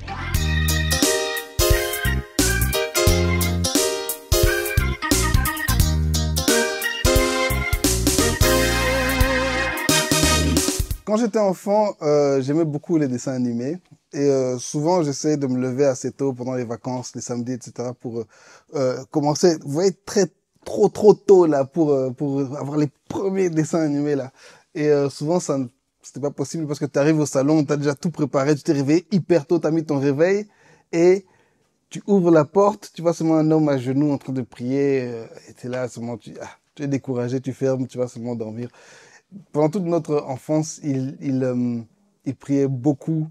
Quand j'étais enfant, j'aimais beaucoup les dessins animés. Et souvent, j'essayais de me lever assez tôt pendant les vacances, les samedis, etc. pour commencer, vous voyez, trop tôt là pour avoir les premiers dessins animés là. Et souvent, c'était pas possible parce que tu arrives au salon, tu as déjà tout préparé, tu t'es réveillé hyper tôt, tu as mis ton réveil et tu ouvres la porte, tu vois seulement un homme à genoux en train de prier et tu es là seulement, tu es découragé, tu fermes, tu vas seulement dormir. Pendant toute notre enfance, il priait beaucoup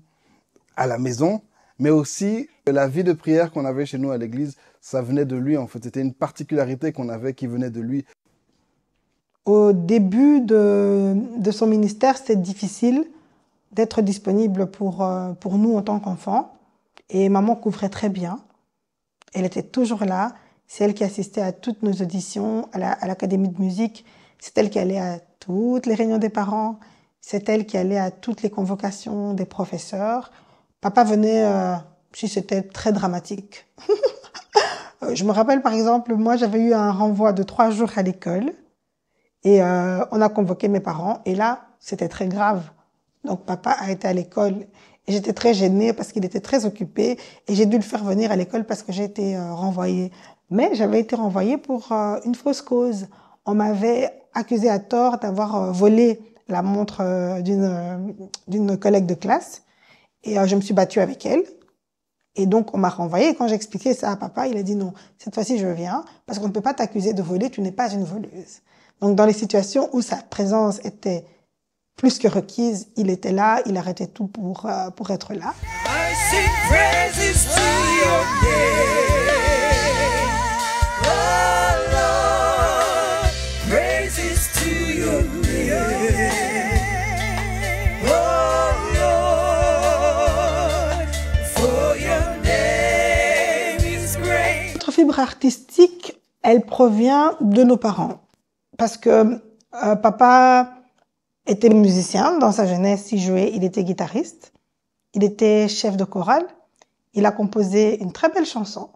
à la maison, mais aussi la vie de prière qu'on avait chez nous à l'église, ça venait de lui en fait. C'était une particularité qu'on avait qui venait de lui. Au début de son ministère, c'était difficile d'être disponible pour nous en tant qu'enfants. Et maman couvrait très bien. Elle était toujours là. C'est elle qui assistait à toutes nos auditions à l'académie de musique. C'est elle qui allait à toutes les réunions des parents. C'est elle qui allait à toutes les convocations des professeurs. Papa venait si c'était très dramatique. Je me rappelle par exemple, moi j'avais eu un renvoi de 3 jours à l'école et on a convoqué mes parents et là c'était très grave. Donc papa a été à l'école et j'étais très gênée parce qu'il était très occupé et j'ai dû le faire venir à l'école parce que j'ai été renvoyée. Mais j'avais été renvoyée pour une fausse cause. On m'avait accusée à tort d'avoir volé la montre d'une collègue de classe et je me suis battue avec elle. Et donc, on m'a renvoyée. Et quand j'expliquais ça à papa, il a dit non, cette fois-ci, je viens parce qu'on ne peut pas t'accuser de voler, tu n'es pas une voleuse. Donc, dans les situations où sa présence était plus que requise, il était là, il arrêtait tout pour être là. I sing praises to your name, oh Lord, praises to your name, oh Lord, for your name is great. Notre fibre artistique, elle provient de nos parents. Parce que papa était musicien dans sa jeunesse, il jouait, il était guitariste, il était chef de chorale, il a composé une très belle chanson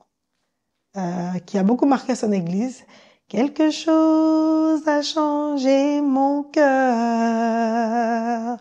qui a beaucoup marqué son église. Quelque chose a changé mon cœur.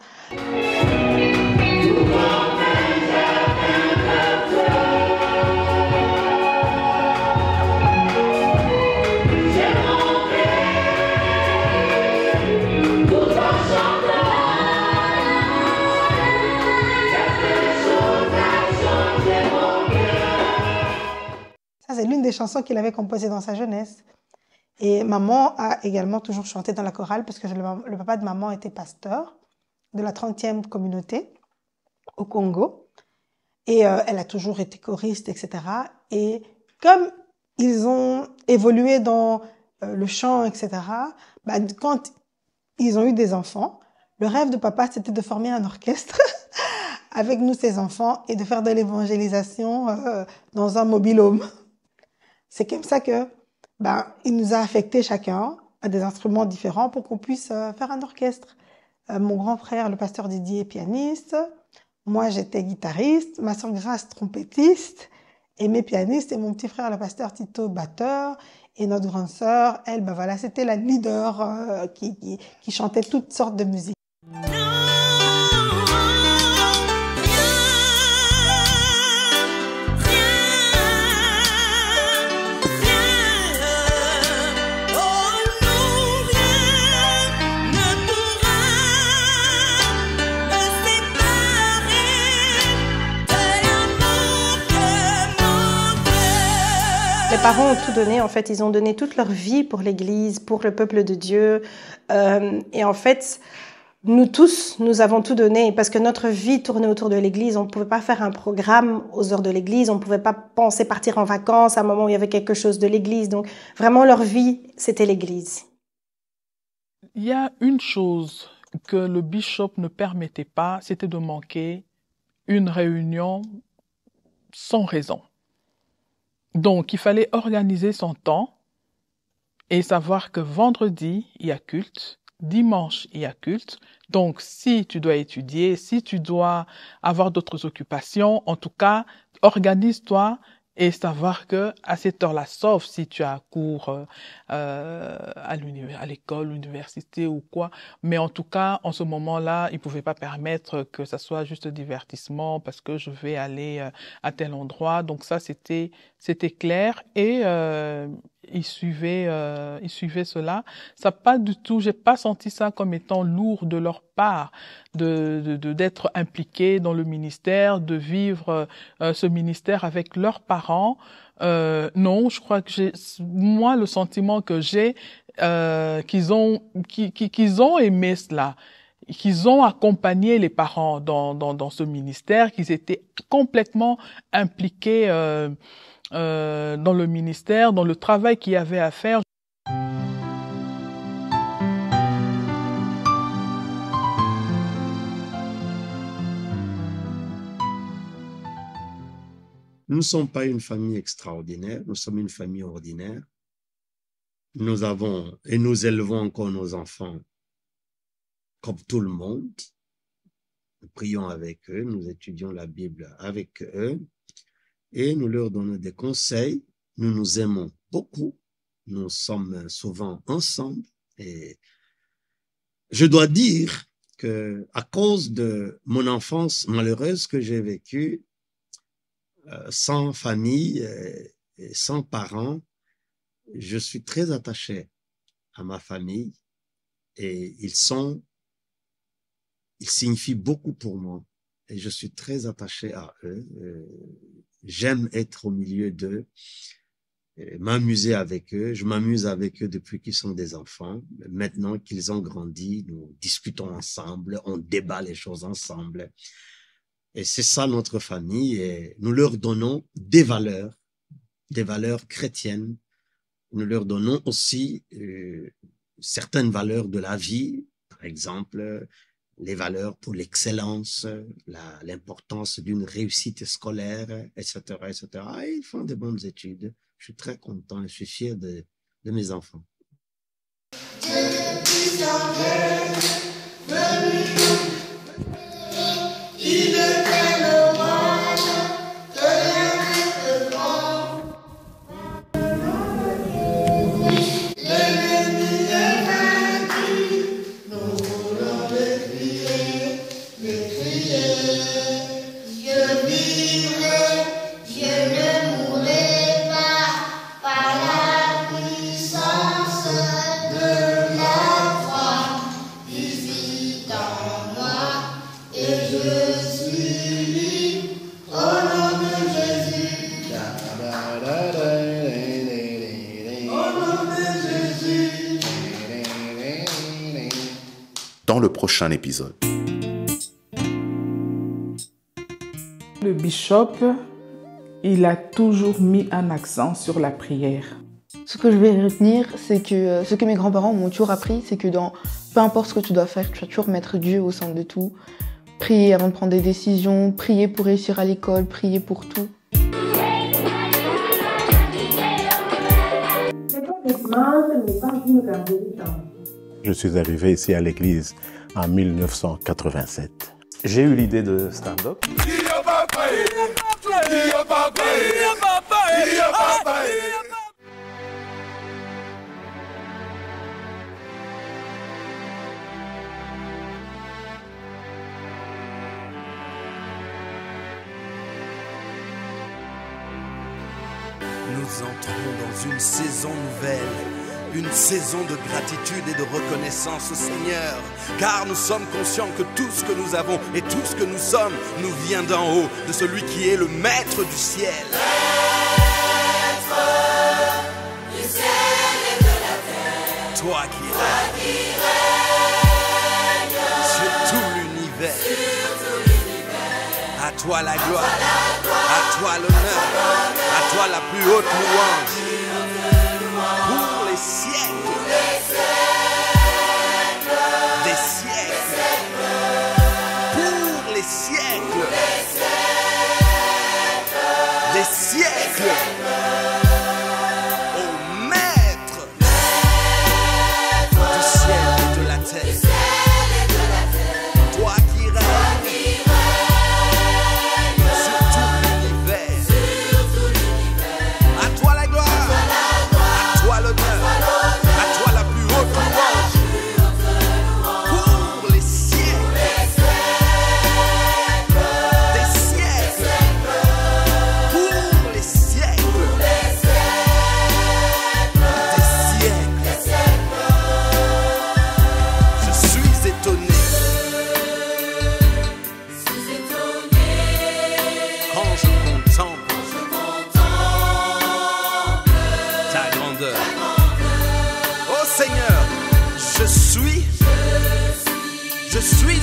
C'est l'une des chansons qu'il avait composées dans sa jeunesse. Et maman a également toujours chanté dans la chorale parce que le papa de maman était pasteur de la 30e communauté au Congo. Et elle a toujours été choriste, etc. Et comme ils ont évolué dans le chant, etc., quand ils ont eu des enfants, le rêve de papa, c'était de former un orchestre avec nous, ses enfants, et de faire de l'évangélisation dans un mobile-home. C'est comme ça que, il nous a affectés chacun à des instruments différents pour qu'on puisse faire un orchestre. Mon grand frère, le pasteur Didier, est pianiste. Moi, j'étais guitariste. Ma sœur Grace, trompettiste. Et mes pianistes. Et mon petit frère, le pasteur Tito, batteur. Et notre grande sœur, elle, c'était la leader qui chantait toutes sortes de musique. Les parents ont tout donné, en fait, ils ont donné toute leur vie pour l'Église, pour le peuple de Dieu. Et en fait, nous tous, nous avons tout donné parce que notre vie tournait autour de l'Église. On ne pouvait pas faire un programme aux heures de l'Église. On ne pouvait pas penser partir en vacances à un moment où il y avait quelque chose de l'Église. Donc, vraiment, leur vie, c'était l'Église. Il y a une chose que le bishop ne permettait pas, c'était de manquer une réunion sans raison. Donc, il fallait organiser son temps et savoir que vendredi, il y a culte, dimanche, il y a culte. Donc, si tu dois étudier, si tu dois avoir d'autres occupations, en tout cas, organise-toi et savoir que à cette heure-là, sauf si tu as cours à l'école, l'université ou quoi, mais en tout cas, en ce moment-là, ils ne pouvaient pas permettre que ça soit juste divertissement parce que je vais aller à tel endroit. Donc ça, c'était clair et ils suivaient cela. Ça pas du tout, j'ai pas senti ça comme étant lourd de leur part d'être impliqués dans le ministère, de vivre ce ministère avec leurs parents. Non, je crois que moi, le sentiment que j'ai, qu'ils ont aimé cela, qu'ils ont accompagné les parents dans ce ministère, qu'ils étaient complètement impliqués dans le ministère, dans le travail qu'il y avait à faire. Nous ne sommes pas une famille extraordinaire, nous sommes une famille ordinaire. Nous avons et nous élevons encore nos enfants comme tout le monde. Nous prions avec eux, nous étudions la Bible avec eux et nous leur donnons des conseils. Nous nous aimons beaucoup, nous sommes souvent ensemble et je dois dire que à cause de mon enfance malheureuse que j'ai vécue, sans famille et sans parents, je suis très attaché à ma famille et ils signifient beaucoup pour moi et je suis très attaché à eux. J'aime être au milieu d'eux, m'amuser avec eux. Je m'amuse avec eux depuis qu'ils sont des enfants. Maintenant qu'ils ont grandi, nous discutons ensemble, on débat les choses ensemble. Et c'est ça notre famille et nous leur donnons des valeurs chrétiennes. Nous leur donnons aussi certaines valeurs de la vie, par exemple les valeurs pour l'excellence, l'importance d'une réussite scolaire, etc., etc. Et ils font de bonnes études. Je suis très content et je suis fier de mes enfants. Il était le roi de l'être grand. L'ennemi est vaincu, nous voulons le crier. Je vivrai, je ne mourrai pas par la puissance de la foi. Visite en moi et je suis libre au nom de Jésus. Au nom de Jésus. Dans le prochain épisode. Le bishop, il a toujours mis un accent sur la prière. Ce que je vais retenir, c'est que ce que mes grands-parents m'ont toujours appris, c'est que peu importe ce que tu dois faire, tu dois toujours mettre Dieu au centre de tout. Prier avant de prendre des décisions, prier pour réussir à l'école, prier pour tout. Je suis arrivé ici à l'église en 1987. J'ai eu l'idée de stand-up. Nous entrons dans une saison nouvelle, une saison de gratitude et de reconnaissance au Seigneur, car nous sommes conscients que tout ce que nous avons et tout ce que nous sommes nous vient d'en haut, de celui qui est le maître du ciel. Maître du ciel et de la terre. Toi qui règnes sur tout l'univers. À toi la gloire, à toi l'honneur, à toi la plus haute louange. Pour les siècles, des siècles, pour les siècles, des siècles, au maître du ciel et de la terre.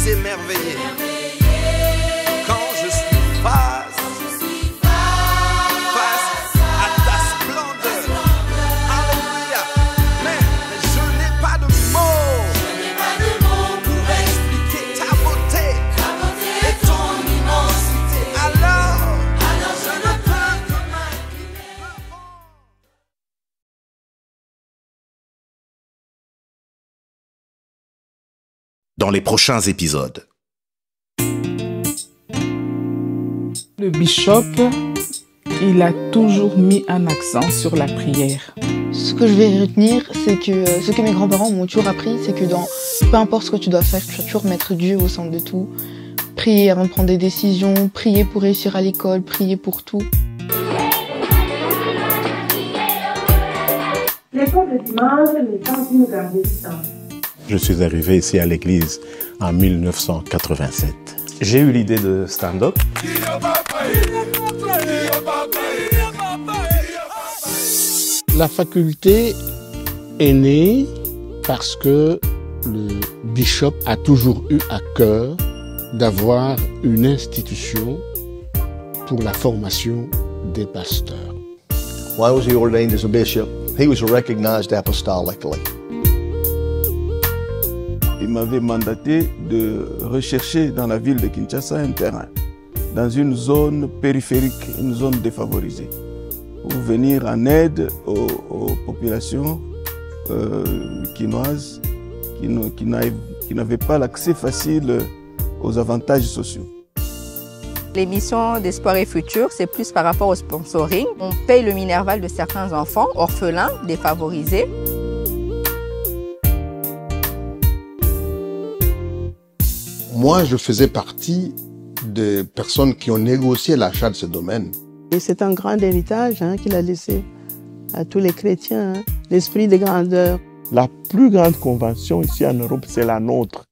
s'émerveiller. Quand je suis face à ta splendeur. Alléluia. Mais je n'ai pas de mots. Pour expliquer ta beauté et ton immensité. Alors je ne peux que m'incliner devant. Dans les prochains épisodes. Le bishop, il a toujours mis un accent sur la prière. Ce que je vais retenir, c'est que ce que mes grands-parents m'ont toujours appris, c'est que dans peu importe ce que tu dois faire, tu dois toujours mettre Dieu au centre de tout. Prier avant de prendre des décisions, prier pour réussir à l'école, prier pour tout. L'école de dimanche n'est pas une grande distance. Je suis arrivé ici à l'église en 1987. J'ai eu l'idée de stand-up. La faculté est née parce que le bishop a toujours eu à cœur d'avoir une institution pour la formation des pasteurs. Why was he ordained as a bishop? He was recognized apostolically. Il m'avait mandaté de rechercher dans la ville de Kinshasa un terrain, dans une zone périphérique, une zone défavorisée, pour venir en aide aux populations quinoises qui n'avaient pas l'accès facile aux avantages sociaux. L'émission d'Espoir et Futur, c'est plus par rapport au sponsoring. On paye le minerval de certains enfants orphelins, défavorisés. Moi, je faisais partie des personnes qui ont négocié l'achat de ce domaine. Et c'est un grand héritage qu'il a laissé à tous les chrétiens, l'esprit de grandeur. La plus grande convention ici en Europe, c'est la nôtre.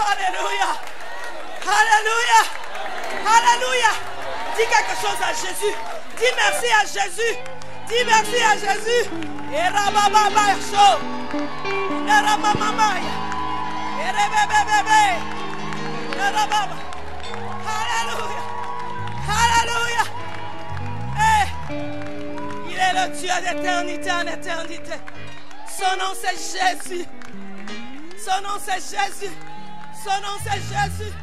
Alléluia. Alléluia. Alléluia. Dis quelque chose à Jésus. Dis merci à Jésus. Dis merci à Jésus. Alléluia. Alléluia. Il est le Dieu d'éternité en éternité. Son nom c'est Jésus. Son nom c'est Jésus. Son nom c'est Jésus.